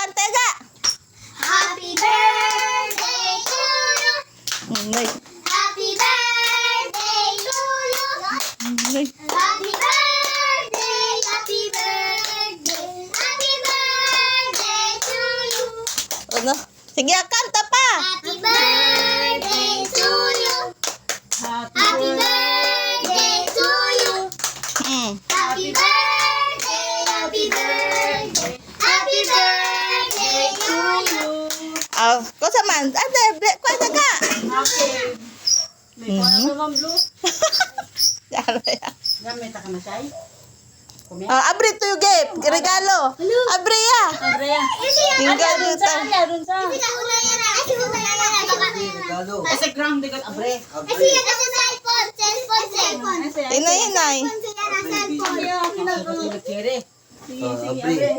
kanta ga. Happy birthday to you. Nay. Happy birthday to you. Nay. Happy birthday, happy birthday, happy birthday to you. Ano? Sige, kanta pa. Happy birthday to you. Happy birthday to you. Happy birthday, happy birthday, happy birthday to you. Oh, ko sa man. Ate, kwenta ka. Okay. May kuha na naman blue. Ano ya? Gamit ka na siya. Kumya. Abri to yung gift. Regalo. Abri ya. Andrea. Tinggal Dun dito. sa, dun sa. Kasi ground di ka abre. Inay. Kiri. Sige, sige, Abre. abre.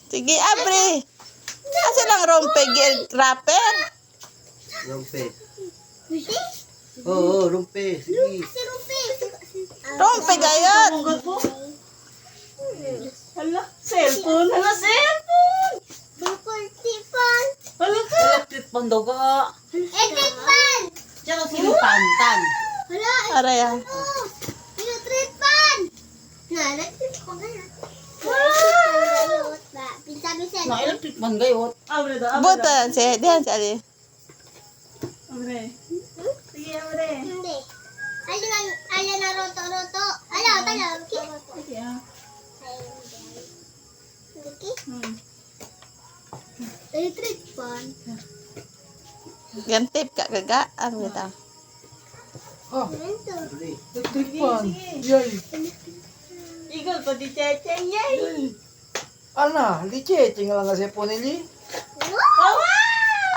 Sige, abri. Kasi lang rompe wrapper. Rumpe. Oo, rumpe. Sige. Rompe gayot. Tunggal po. Hala, cellphone. Hala, cellphone. Hala ka. Electric pan daw ka. Diyan ang sinipantan. Ara ya. Na electric pan gayot. Abre daw, abre daw. Buta si diyan si Ali. Abre. Sige, abre. Sige, ah. Electric fan. Gantip ka gaga. Ano ta? Abre. Electric pan. Yay. Igol pa di checheng. Yay. Ana, licecing lang kasi po nili.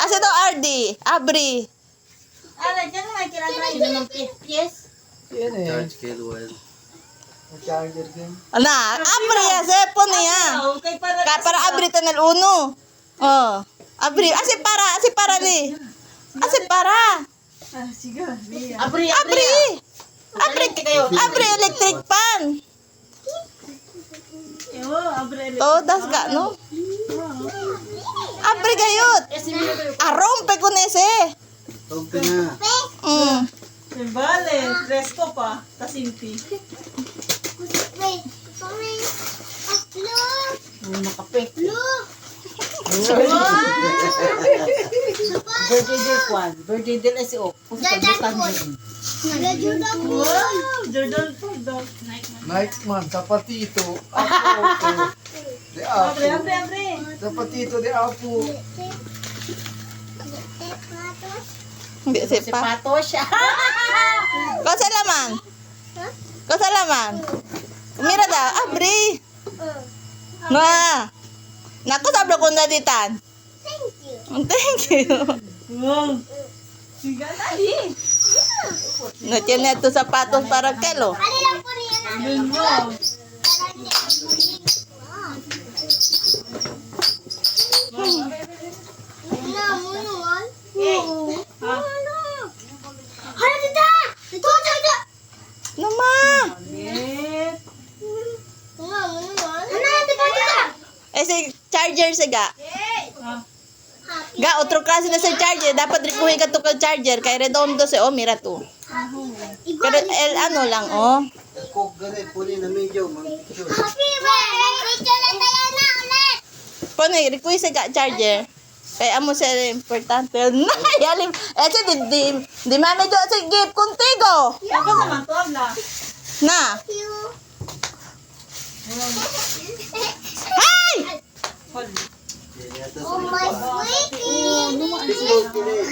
Asa daw RD? Abri. Ala, dyan nga kinakain na ng pies. Yan eh. Charge kilo oil. Charger din. Ana, abri ya sepon niya. Okay, para Ka para abri tanal uno. Oh. Abri, asi para li. Asi para. Ah, sige. Abri. Abri kayo. Abri electric pan. Ewo, abre. Todas ka no? Abri gayot. Rompe ko nese. Rumpe na. Vale, fresco pa. Tasimpi. Nakape. Birthday day kwan. Birthday day na si Ok. Kung sa pagbutan mo. Wow, Jordan Fordon. Nightman, Zapatito, Apo. De Abre, Apo. abre. Zapatito de Apo. Hindi Si sipa. Pato siya. Kau sa laman? Kau sa laman? Mira daw, abri. Na. Naku sablo ko na ditan. Thank you. Wow. Sige tadi. Natiyan na ito sapatos para kelo. Wow. Nama. Net. Si charger siga. Ah. Ga, otro klase na sa charger. Dapat rikuhin ka to ka charger. Kay redondo si mira to. Pero ano lang, Coke gani, puli na medyo. Mag-picture. Pano, rikuhin siga charger. Kaya amo sa importante. Yalim. Ese di mami do sa gift contigo. Ako naman to abla. Na. Hey! Yan yata Oh sa my iba. sweetie! Biscuit, kini.